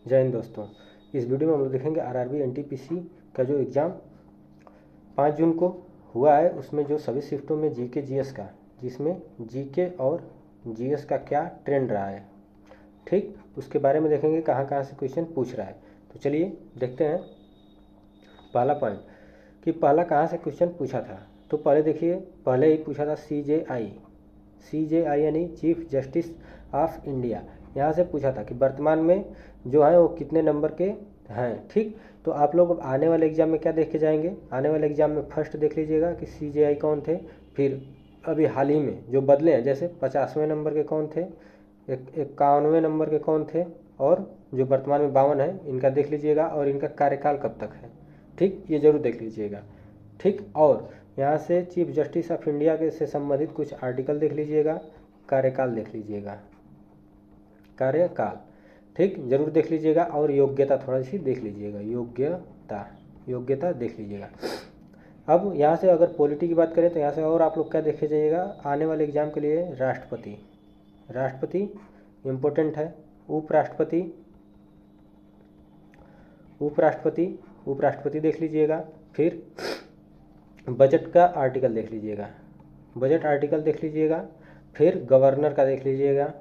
जय हिंद दोस्तों। इस वीडियो में हम लोग देखेंगे आरआरबी एनटीपीसी का जो एग्ज़ाम 5 जून को हुआ है, उसमें जो सभी शिफ्टों में जीके जीएस का, जिसमें जीके और जीएस का क्या ट्रेंड रहा है, ठीक उसके बारे में देखेंगे कहाँ कहाँ से क्वेश्चन पूछ रहा है। तो चलिए देखते हैं पहला पॉइंट कि पहला कहाँ से क्वेश्चन पूछा था। तो पहले देखिए, पहले ही पूछा था सीजेआई यानी चीफ जस्टिस ऑफ इंडिया। यहाँ से पूछा था कि वर्तमान में जो है वो कितने नंबर के हैं। ठीक, तो आप लोग आने वाले एग्जाम में क्या देख के जाएंगे, आने वाले एग्जाम में फर्स्ट देख लीजिएगा कि सीजेआई कौन थे, फिर अभी हाल ही में जो बदले हैं जैसे 50वें नंबर के कौन थे, 51वें नंबर के कौन थे, और जो वर्तमान में 52 है इनका देख लीजिएगा, और इनका कार्यकाल कब तक है। ठीक, ये जरूर देख लीजिएगा। ठीक, और यहाँ से चीफ जस्टिस ऑफ इंडिया के से संबंधित कुछ आर्टिकल देख लीजिएगा, कार्यकाल देख लीजिएगा, कार्यकाल ठीक जरूर देख लीजिएगा, और योग्यता थोड़ा सी देख लीजिएगा, योग्यता देख लीजिएगा। अब यहाँ से अगर पॉलिटी की बात करें तो यहाँ से और आप लोग क्या देखे जाइएगा आने वाले एग्जाम के लिए, राष्ट्रपति इम्पोर्टेंट है, उपराष्ट्रपति देख लीजिएगा, फिर बजट का आर्टिकल देख लीजिएगा, बजट आर्टिकल देख लीजिएगा, फिर गवर्नर का देख लीजिएगा,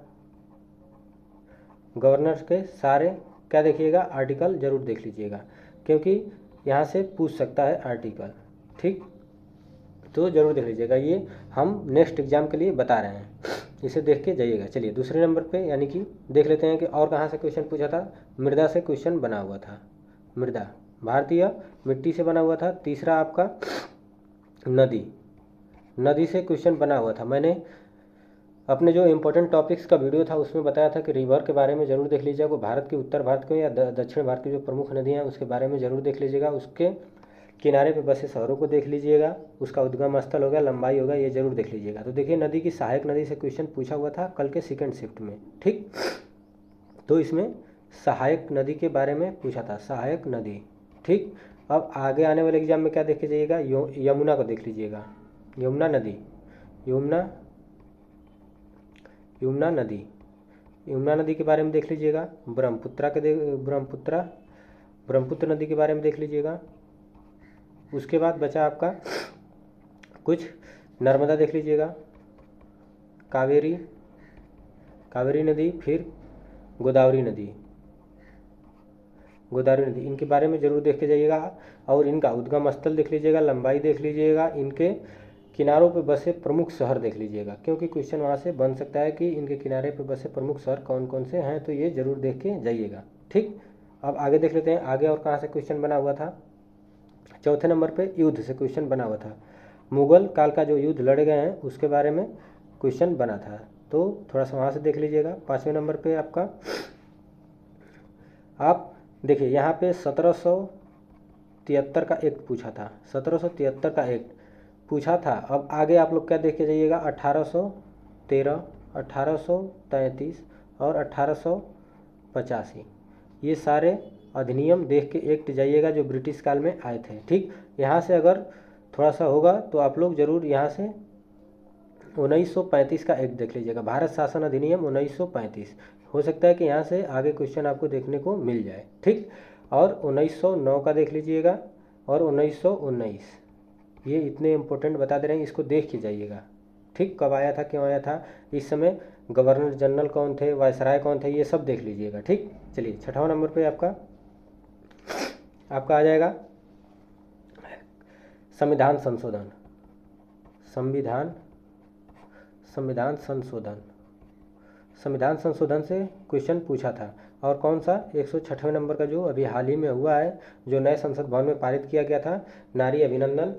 गवर्नर के सारे क्या देखिएगा आर्टिकल जरूर देख लीजिएगा, क्योंकि यहाँ से पूछ सकता है आर्टिकल। ठीक, तो जरूर देख लीजिएगा, ये हम नेक्स्ट एग्जाम के लिए बता रहे हैं, इसे देख के जाइएगा। चलिए दूसरे नंबर पे यानी कि देख लेते हैं कि और कहाँ से क्वेश्चन पूछा था। मृदा से क्वेश्चन बना हुआ था, मृदा भारतीय मिट्टी से बना हुआ था। तीसरा आपका नदी से क्वेश्चन बना हुआ था। मैंने अपने जो इम्पोर्टेंट टॉपिक्स का वीडियो था उसमें बताया था कि रिवर के बारे में जरूर देख लीजिएगा, भारत के उत्तर भारत के या दक्षिण भारत की जो प्रमुख नदियाँ हैं उसके बारे में जरूर देख लीजिएगा, उसके किनारे पे बसे शहरों को देख लीजिएगा, उसका उद्गम स्थल होगा, लंबाई होगा, ये जरूर देख लीजिएगा। तो देखिए नदी की सहायक नदी से क्वेश्चन पूछा हुआ था कल के सेकंड शिफ्ट में। ठीक, तो इसमें सहायक नदी के बारे में पूछा था, सहायक नदी। ठीक, अब आगे आने वाले एग्जाम में क्या देख के जाइएगा, यमुना को देख लीजिएगा, यमुना नदी के बारे में देख लीजिएगा, ब्रह्मपुत्र नदी के बारे में देख लीजिएगा। उसके बाद बचा आपका कुछ नर्मदा देख लीजिएगा, कावेरी नदी, फिर गोदावरी नदी, इनके बारे में जरूर देख के जाइएगा, और इनका उद्गम स्थल देख लीजिएगा, लंबाई देख लीजिएगा, इनके किनारों पर बसे प्रमुख शहर देख लीजिएगा, क्योंकि क्वेश्चन वहाँ से बन सकता है कि इनके किनारे पर बसे प्रमुख शहर कौन कौन से हैं, तो ये जरूर देख के जाइएगा। ठीक, अब आगे देख लेते हैं आगे और कहाँ से क्वेश्चन बना हुआ था। चौथे नंबर पे युद्ध से क्वेश्चन बना हुआ था, मुगल काल का जो युद्ध लड़े गए हैं उसके बारे में क्वेश्चन बना था, तो थोड़ा सा वहाँ से देख लीजिएगा। 5वें नंबर पे आपका आप देखिए यहाँ पे 1773 का एक्ट पूछा था, 1773 का एक्ट पूछा था। अब आगे आप लोग क्या देख के जाइएगा, 1813, 1833 और 1885, ये सारे अधिनियम देख के एक्ट जाइएगा जो ब्रिटिश काल में आए थे। ठीक, यहाँ से अगर थोड़ा सा होगा तो आप लोग जरूर यहाँ से 1935 का एक्ट देख लीजिएगा, भारत शासन अधिनियम 1935, हो सकता है कि यहाँ से आगे क्वेश्चन आपको देखने को मिल जाए। ठीक, और 1909 का देख लीजिएगा, और 1919, ये इतने इंपॉर्टेंट बता दे रहे हैं, इसको देख के जाइएगा। ठीक, कब आया था, क्यों आया था, इस समय गवर्नर जनरल कौन थे, वायसराय कौन थे, ये सब देख लीजिएगा। ठीक, चलिए 6वां नंबर पे आपका आ जाएगा संविधान संशोधन से क्वेश्चन पूछा था, और कौन सा 106वें नंबर का जो अभी हाल ही में हुआ है, जो नए संसद भवन में पारित किया गया था, नारी अभिनंदन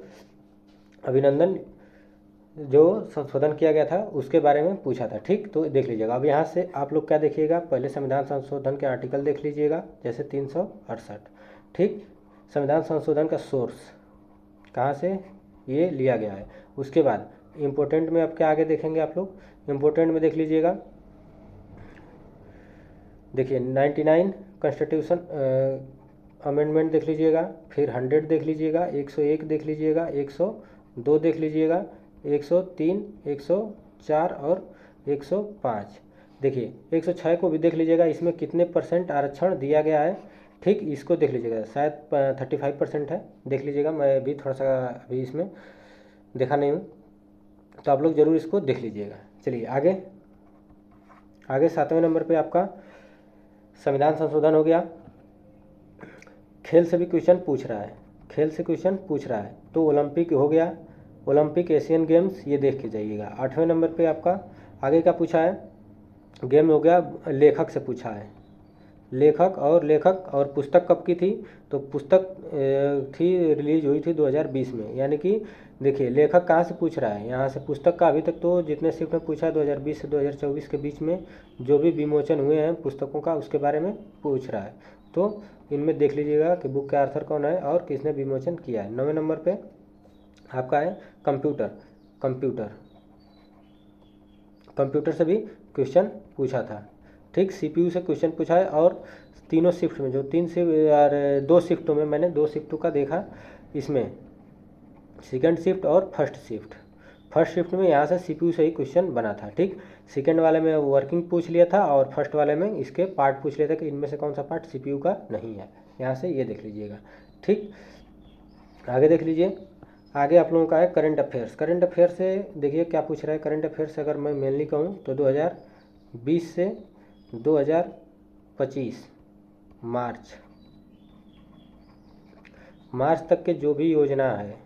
जो संशोधन किया गया था उसके बारे में पूछा था। ठीक, तो देख लीजिएगा। अब यहाँ से आप लोग क्या देखिएगा, पहले संविधान संशोधन के आर्टिकल देख लीजिएगा, जैसे 368। ठीक, संविधान संशोधन का सोर्स कहाँ से ये लिया गया है। उसके बाद इम्पोर्टेंट में अब क्या आगे देखेंगे आप लोग, इम्पोर्टेंट में देख लीजिएगा, देखिए 99 कॉन्स्टिट्यूशन अमेंडमेंट देख लीजिएगा, फिर 100 देख लीजिएगा, 101 देख लीजिएगा, 102 देख लीजिएगा, 103, 104 और 105, देखिए 106 को भी देख लीजिएगा, इसमें कितने % आरक्षण दिया गया है। ठीक, इसको देख लीजिएगा, शायद 35% है, देख लीजिएगा, मैं भी थोड़ा सा अभी इसमें देखा नहीं हूँ, तो आप लोग ज़रूर इसको देख लीजिएगा। चलिए आगे 7वें नंबर पे आपका संविधान संशोधन हो गया। खेल से भी क्वेश्चन पूछ रहा है, खेल से क्वेश्चन पूछ रहा है, तो ओलंपिक हो गया, ओलंपिक एशियन गेम्स, ये देख के जाइएगा। 8वें नंबर पे आपका आगे का पूछा है, गेम हो गया, लेखक से पूछा है, लेखक और पुस्तक कब की थी, तो पुस्तक थी रिलीज हुई थी 2020 में। यानी कि देखिए लेखक कहाँ से पूछ रहा है, यहाँ से पुस्तक का अभी तक तो जितने शिफ्ट में पूछा है 2020 से 2024 के बीच में जो भी विमोचन हुए हैं पुस्तकों का, उसके बारे में पूछ रहा है। तो इनमें देख लीजिएगा कि बुक का ऑथर कौन है और किसने विमोचन किया है। 9वें नंबर पे आपका है कंप्यूटर से भी क्वेश्चन पूछा था। ठीक, सीपीयू से क्वेश्चन पूछा है, और तीनों शिफ्ट में जो 2 शिफ्टों में मैंने 2 शिफ्टों का देखा, इसमें सेकंड शिफ्ट और फर्स्ट शिफ्ट में यहाँ से सीपीयू से ही क्वेश्चन बना था। ठीक, सेकंड वाले में वर्किंग पूछ लिया था और फर्स्ट वाले में इसके पार्ट पूछ लिया था कि इनमें से कौन सा पार्ट सीपीयू का नहीं है, यहाँ से ये देख लीजिएगा। ठीक, आगे देख लीजिए, आगे आप लोगों का है करंट अफेयर्स से देखिए क्या पूछ रहा है। करंट अफेयर्स से अगर मैं मेनली कहूँ तो 2020 से 2025 मार्च तक के जो भी योजना है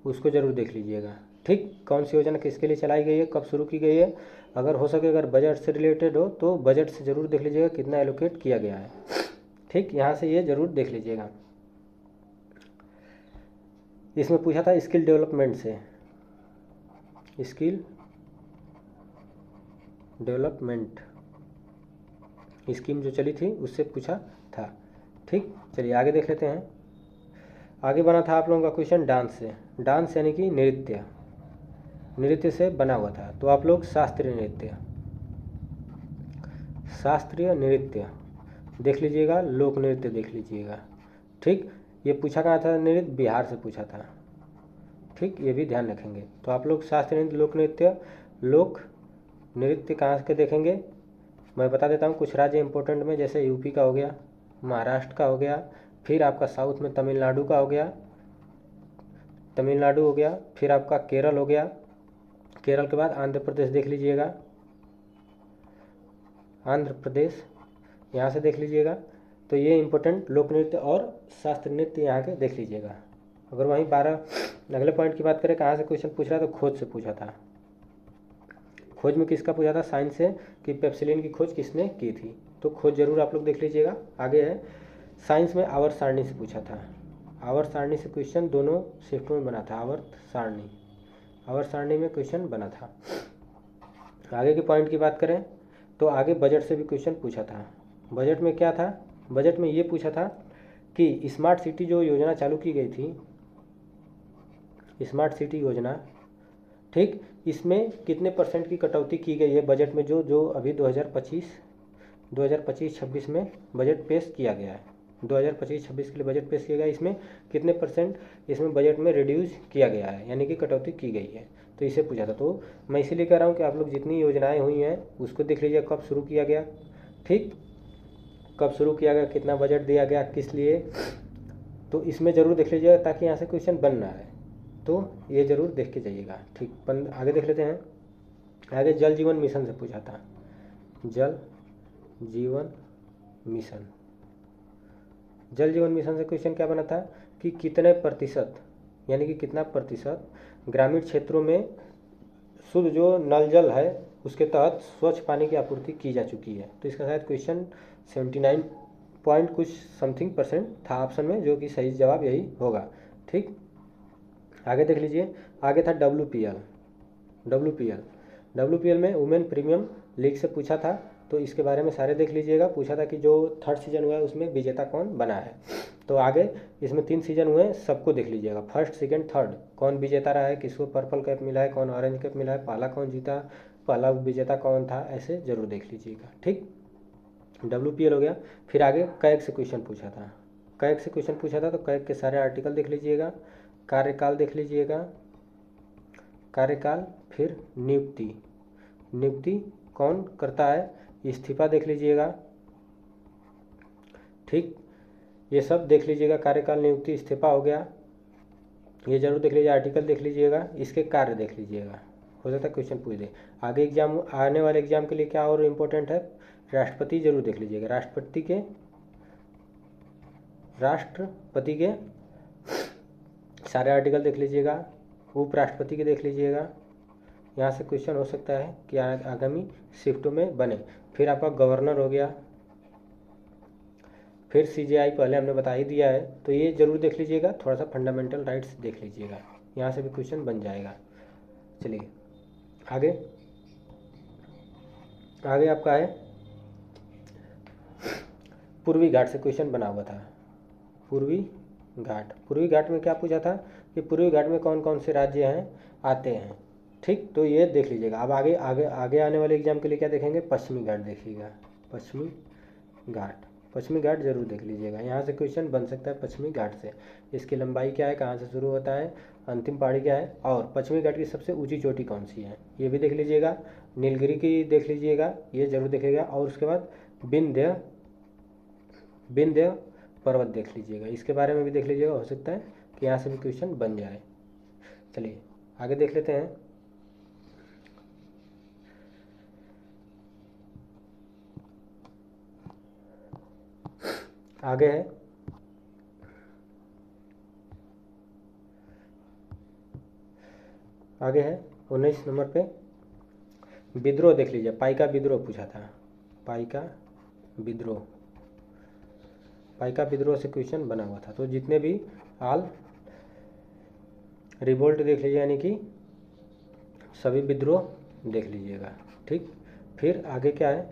उसको ज़रूर देख लीजिएगा। ठीक, कौन सी योजना किसके लिए चलाई गई है, कब शुरू की गई है, अगर हो सके अगर बजट से रिलेटेड हो तो बजट से ज़रूर देख लीजिएगा कितना एलोकेट किया गया है। ठीक, यहाँ से ये ज़रूर देख लीजिएगा। इसमें पूछा था स्किल डेवलपमेंट से, स्किल डेवलपमेंट स्कीम जो चली थी उससे पूछा था। ठीक, चलिए आगे देख लेते हैं। आगे बना था आप लोगों का क्वेश्चन डांस से, डांस यानी कि नृत्य से बना हुआ था। तो आप लोग शास्त्रीय नृत्य देख लीजिएगा, लोक नृत्य देख लीजिएगा। ठीक, ये पूछा कहाँ था, नृत्य बिहार से पूछा था। ठीक, ये भी ध्यान रखेंगे। तो आप लोग शास्त्रीय नृत्य, लोक नृत्य कहाँ के देखेंगे, मैं बता देता हूँ कुछ राज्य इंपॉर्टेंट में, जैसे यूपी का हो गया, महाराष्ट्र का हो गया, फिर आपका साउथ में तमिलनाडु का हो गया, फिर आपका केरल हो गया, केरल के बाद आंध्र प्रदेश देख लीजिएगा, आंध्र प्रदेश यहाँ से देख लीजिएगा। तो ये इंपॉर्टेंट लोक नृत्य और शास्त्रीय नृत्य यहाँ के देख लीजिएगा। अगर वहीं 12 अगले पॉइंट की बात करें कहाँ से क्वेश्चन पूछ रहा है, तो खोज से पूछा था। खोज में किसका पूछा था, साइंस से, कि पेप्सिलिन की खोज किसने की थी। तो खोज जरूर आप लोग देख लीजिएगा। आगे है साइंस में आवर्त सारणी से पूछा था, आवर्त सारणी से क्वेश्चन दोनों शिफ्टों में बना था, आवर्त सारणी में क्वेश्चन बना था। आगे के पॉइंट की बात करें तो आगे बजट से भी क्वेश्चन पूछा था। बजट में क्या था, बजट में ये पूछा था कि स्मार्ट सिटी जो योजना चालू की गई थी, स्मार्ट सिटी योजना, ठीक, इसमें कितने % की कटौती की गई है बजट में, जो अभी 2025-26 में बजट पेश किया गया है। 2025-26 के लिए बजट पेश किया गया है, इसमें कितने % इसमें बजट में रिड्यूस किया गया है, यानी कि कटौती की गई है। तो इसे पूछा था। तो मैं इसीलिए कह रहा हूँ कि आप लोग जितनी योजनाएं हुई हैं उसको देख लीजिए, कब शुरू किया गया, ठीक, कब शुरू किया गया, कितना बजट दिया गया, किस लिए, तो इसमें ज़रूर देख लीजिएगा ताकि यहाँ से क्वेश्चन बन रहा है। तो ये ज़रूर देख के जाइएगा। ठीक, आगे देख लेते हैं। आगे जल जीवन मिशन से पूछा था, जल जीवन मिशन से क्वेश्चन क्या बना था कि कितने प्रतिशत, यानी कि कितना प्रतिशत ग्रामीण क्षेत्रों में शुद्ध जो नल जल है उसके तहत स्वच्छ पानी की आपूर्ति की जा चुकी है। तो इसका शायद क्वेश्चन 79 पॉइंट कुछ समथिंग % था ऑप्शन में, जो कि सही जवाब यही होगा। ठीक, आगे देख लीजिए। आगे था WPL में वुमेन प्रीमियम लीग से पूछा था। तो इसके बारे में सारे देख लीजिएगा। पूछा था कि जो 3rd सीजन हुआ है उसमें विजेता कौन बना है। तो आगे इसमें 3 सीजन हुए, सबको देख लीजिएगा, 1st, 2nd, 3rd कौन विजेता रहा है, किसको पर्पल कैप मिला है, कौन ऑरेंज कैप मिला है, पहला कौन जीता, पहला विजेता कौन था, ऐसे जरूर देख लीजिएगा। ठीक, WPL हो गया। फिर आगे कैग से क्वेश्चन पूछा था, तो कैग के सारे आर्टिकल देख लीजिएगा। कार्यकाल देख लीजिएगा, कार्यकाल, फिर नियुक्ति कौन करता है, इस्तीफा देख लीजिएगा। ठीक, ये सब देख लीजिएगा, कार्यकाल, नियुक्ति, इस्तीफा हो गया, ये जरूर देख लीजिए। आर्टिकल देख लीजिएगा, इसके कार्य देख लीजिएगा, हो सकता है क्वेश्चन पूछ दे। आगे एग्जाम, आने वाले एग्जाम के लिए क्या और इम्पोर्टेंट है, राष्ट्रपति जरूर देख लीजिएगा। राष्ट्रपति के सारे आर्टिकल देख लीजिएगा। उपराष्ट्रपति के देख लीजिएगा, यहाँ से क्वेश्चन हो सकता है कि आगामी शिफ्टों में बने। फिर आपका गवर्नर हो गया, फिर सीजेआई पहले हमने बता ही दिया है, तो ये जरूर देख लीजिएगा। थोड़ा सा फंडामेंटल राइट्स देख लीजिएगा, यहाँ से भी क्वेश्चन बन जाएगा। चलिए आगे आपका है पूर्वी घाट से क्वेश्चन बना हुआ था। पूर्वी घाट में क्या पूछा था कि पूर्वी घाट में कौन कौन से राज्य हैं आते हैं। ठीक, तो ये देख लीजिएगा। अब आगे आने वाले एग्जाम के लिए क्या देखेंगे, पश्चिमी घाट देखिएगा। पश्चिमी घाट जरूर देख लीजिएगा, यहाँ से क्वेश्चन बन सकता है पश्चिमी घाट से। इसकी लंबाई क्या है, कहाँ से शुरू होता है, अंतिम पहाड़ी क्या है, और पश्चिमी घाट की सबसे ऊंची चोटी कौन सी है, ये भी देख लीजिएगा। नीलगिरी की देख लीजिएगा, ये जरूर देखेगा। और उसके बाद विंध्य पर्वत देख लीजिएगा, इसके बारे में भी देख लीजिएगा, हो सकता है कि यहाँ से भी क्वेश्चन बन जाए। चलिए आगे देख लेते हैं। आगे है आगे है 19 नंबर पे विद्रोह देख लीजिए। पाइका विद्रोह पूछा था, पाइका विद्रोह से क्वेश्चन बना हुआ था। तो जितने भी आल रिवोल्ट देख लीजिए, यानी कि सभी विद्रोह देख लीजिएगा। ठीक, फिर आगे क्या है,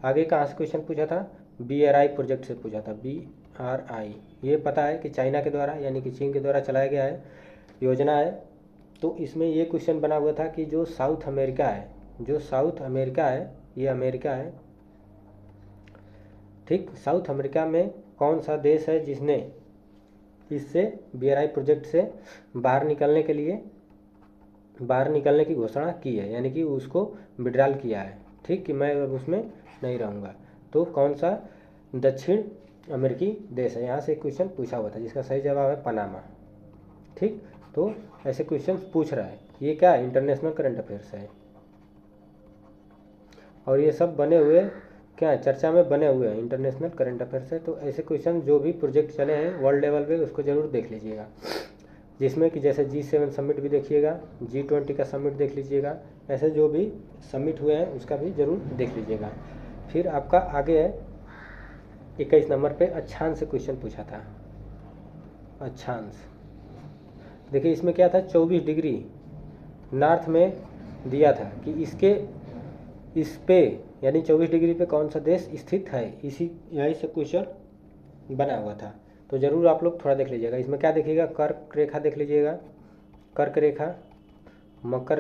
आगे कहाँ से क्वेश्चन पूछा था, BRI प्रोजेक्ट से पूछा था। BRI ये पता है कि चाइना के द्वारा, यानी कि चीन के द्वारा चलाया गया है, योजना है। तो इसमें ये क्वेश्चन बना हुआ था कि जो साउथ अमेरिका है, ये अमेरिका है। ठीक, साउथ अमेरिका में कौन सा देश है जिसने इससे BRI प्रोजेक्ट से बाहर निकलने की घोषणा की है, यानी कि उसको विड्रॉल किया है। ठीक, कि मैं अब उसमें नहीं रहूँगा। तो कौन सा दक्षिण अमेरिकी देश है, यहाँ से क्वेश्चन पूछा हुआ था, जिसका सही जवाब है पनामा। ठीक, तो ऐसे क्वेश्चन पूछ रहा है। ये क्या है, इंटरनेशनल करंट अफेयर्स है, और ये सब बने हुए क्या है, चर्चा में बने हुए हैं, इंटरनेशनल करंट अफेयर्स है। तो ऐसे क्वेश्चन जो भी प्रोजेक्ट चले हैं वर्ल्ड लेवल पे, उसको जरूर देख लीजिएगा। जिसमें कि जैसे G7 समिट भी देखिएगा, G20 का समिट देख लीजिएगा, ऐसे जो भी समिट हुए हैं उसका भी जरूर देख लीजिएगा। फिर आपका आगे है 21 नंबर पे अक्षांश से क्वेश्चन पूछा था। अक्षांश देखिए, इसमें क्या था, 24 डिग्री नॉर्थ में दिया था कि इस पे यानी 24 डिग्री पे कौन सा देश स्थित है, यही से क्वेश्चन बना हुआ था। तो जरूर आप लोग थोड़ा देख लीजिएगा। इसमें क्या देखिएगा, कर्क रेखा देख लीजिएगा, कर्क रेखा, मकर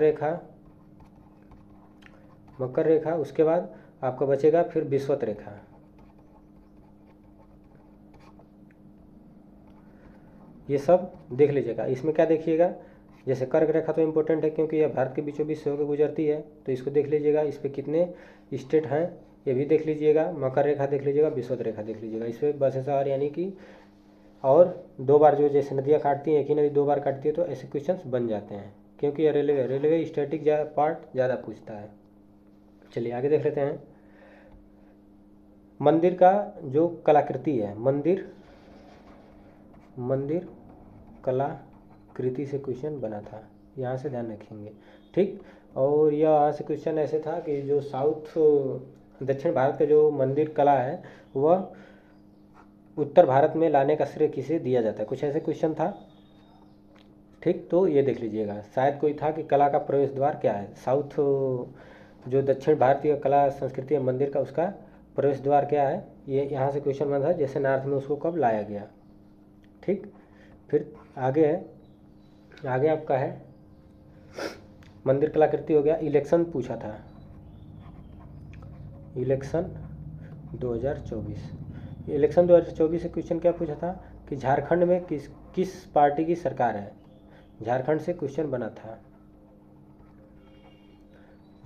रेखा, उसके बाद आपका बचेगा फिर विषुवत रेखा। ये सब देख लीजिएगा। इसमें क्या देखिएगा, जैसे कर्क रेखा तो इम्पोर्टेंट है क्योंकि यह भारत के बीचों बीच से होकर गुजरती है, तो इसको देख लीजिएगा। इस पर कितने स्टेट हैं ये भी देख लीजिएगा। मकर रेखा देख लीजिएगा, विषुवत रेखा देख लीजिएगा। इस पर बस ऐसा, यानी कि और 2 बार जो जैसे नदियाँ काटती हैं, एक ही नदी 2 बार काटती है, तो ऐसे क्वेश्चंस बन जाते हैं क्योंकि यह रेलवे स्टैटिक पार्ट ज़्यादा पूछता है। चलिए आगे देख लेते हैं। मंदिर का जो कलाकृति है, मंदिर कलाकृति से क्वेश्चन बना था, यहाँ से ध्यान रखेंगे। ठीक, और यह यहाँ से क्वेश्चन ऐसे था कि जो दक्षिण भारत का जो मंदिर कला है वह उत्तर भारत में लाने का श्रेय किसे दिया जाता है, कुछ ऐसे क्वेश्चन था। ठीक, तो ये देख लीजिएगा। शायद कोई था कि कला का प्रवेश द्वार क्या है, जो दक्षिण भारतीय कला संस्कृति है मंदिर का, उसका प्रवेश द्वार क्या है, ये यहाँ से क्वेश्चन बना था। जैसे नॉर्थ में उसको कब लाया गया। ठीक, फिर आगे है, आगे आपका है मंदिर कलाकृति हो गया। इलेक्शन पूछा था, इलेक्शन 2024 से क्वेश्चन क्या पूछा था कि झारखंड में किस पार्टी की सरकार है। झारखंड से क्वेश्चन बना था,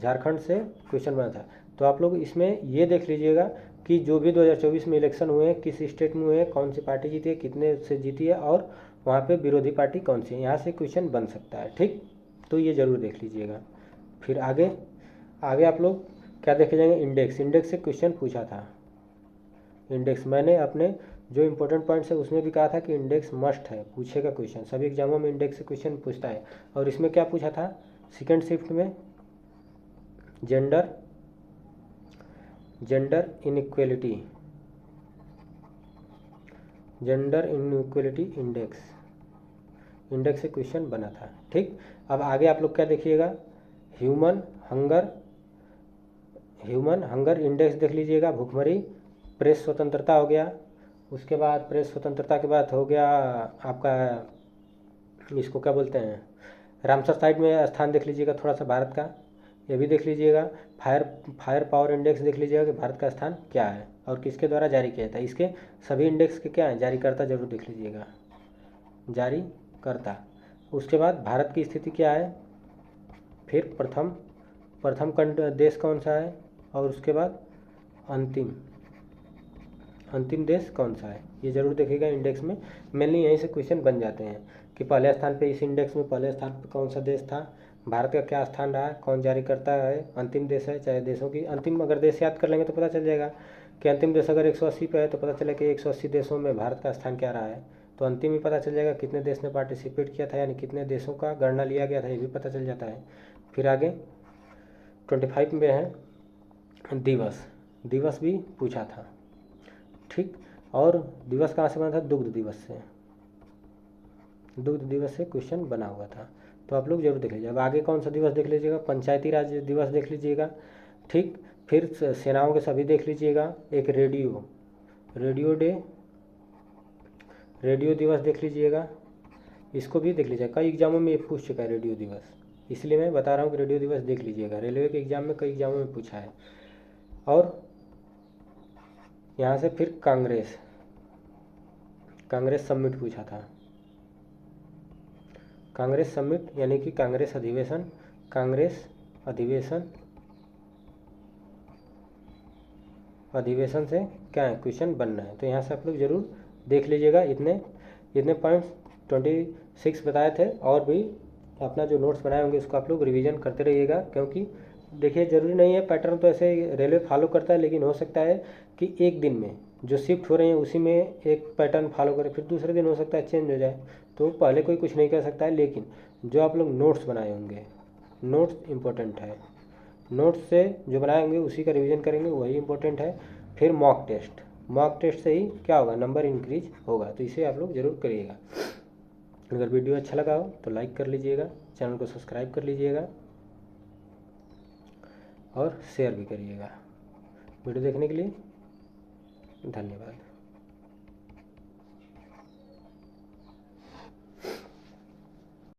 झारखंड से क्वेश्चन बना था। तो आप लोग इसमें ये देख लीजिएगा कि जो भी 2024 में इलेक्शन हुए हैं किस स्टेट में हुए हैं, कौन सी पार्टी जीती है, कितने से जीती है और वहाँ पे विरोधी पार्टी कौन सी है, यहाँ से क्वेश्चन बन सकता है। ठीक, तो ये ज़रूर देख लीजिएगा। फिर आगे आप लोग क्या देखे जाएंगे, इंडेक्स से क्वेश्चन पूछा था। इंडेक्स मैंने अपने जो इंपॉर्टेंट पॉइंट्स है उसमें भी कहा था कि इंडेक्स मस्ट है, पूछेगा क्वेश्चन, सभी एग्जामों में इंडेक्स से क्वेश्चन पूछता है। और इसमें क्या पूछा था, सेकेंड शिफ्ट में जेंडर इनइक्वलिटी इंडेक्स से क्वेश्चन बना था। ठीक, अब आगे आप लोग क्या देखिएगा, ह्यूमन हंगर इंडेक्स देख लीजिएगा, भूखमरी, प्रेस स्वतंत्रता हो गया, उसके बाद प्रेस स्वतंत्रता के बाद हो गया आपका इसको क्या बोलते हैं, रामसर साइट में स्थान देख लीजिएगा थोड़ा सा भारत का, ये भी देख लीजिएगा। फायर पावर इंडेक्स देख लीजिएगा कि भारत का स्थान क्या है और किसके द्वारा जारी किया था। इसके सभी इंडेक्स के क्या है, जारीकर्ता जरूर देख लीजिएगा, जारीकर्ता। उसके बाद भारत की स्थिति क्या है, फिर प्रथम देश कौन सा है और उसके बाद अंतिम देश कौन सा है, ये जरूर देखिएगा इंडेक्स में। मेनली यहीं से क्वेश्चन बन जाते हैं कि पहले स्थान पे इस इंडेक्स में पहले स्थान पे कौन सा देश था, भारत का क्या स्थान रहा है, कौन जारी करता है, अंतिम देश है, चाहे देशों की अंतिम अगर देश याद कर लेंगे तो पता चल जाएगा कि अंतिम देश अगर 180 पे है तो पता चले कि 180 देशों में भारत का स्थान क्या रहा है। तो अंतिम ही पता चल जाएगा कितने देश ने पार्टिसिपेट किया था, यानी कितने देशों का गणना लिया गया था, ये भी पता चल जाता है। फिर आगे 25 में है दिवस भी पूछा था। ठीक, और दिवस कहाँ से बना था, दुग्ध दिवस से क्वेश्चन बना हुआ था। तो आप लोग जरूर देख लीजिए। अब आगे कौन सा दिवस देख लीजिएगा, पंचायती राज दिवस देख लीजिएगा। ठीक, फिर सेनाओं के सभी देख लीजिएगा। एक रेडियो दिवस देख लीजिएगा, इसको भी देख लीजिएगा। कई एग्जामों में ये पूछ चुका है रेडियो दिवस, इसलिए मैं बता रहा हूँ कि रेडियो दिवस देख लीजिएगा, रेलवे के एग्जाम में कई एग्जामों में पूछा है। और यहाँ से फिर कांग्रेस समिट पूछा था। कांग्रेस समिट यानी कि कांग्रेस अधिवेशन से क्या है, क्वेश्चन बनना है। तो यहाँ से आप लोग जरूर देख लीजिएगा। इतने पॉइंट्स 26 बताए थे, और भी अपना जो नोट्स बनाए होंगे उसको आप लोग रिवीजन करते रहिएगा, क्योंकि देखिए ज़रूरी नहीं है, पैटर्न तो ऐसे रेलवे फॉलो करता है, लेकिन हो सकता है कि एक दिन में जो शिफ्ट हो रहे हैं उसी में एक पैटर्न फॉलो करें, फिर दूसरे दिन हो सकता है चेंज हो जाए, तो पहले कोई कुछ नहीं कर सकता है। लेकिन जो आप लोग नोट्स बनाए होंगे, नोट्स इम्पोर्टेंट है, नोट्स से जो बनाए होंगे उसी का रिवीजन करेंगे, वही इम्पोर्टेंट है। फिर मॉक टेस्ट से ही क्या होगा, नंबर इंक्रीज होगा, तो इसे आप लोग ज़रूर करिएगा। अगर वीडियो अच्छा लगा हो तो लाइक कर लीजिएगा, चैनल को सब्सक्राइब कर लीजिएगा और शेयर भी करिएगा। वीडियो देखने के लिए धन्यवाद।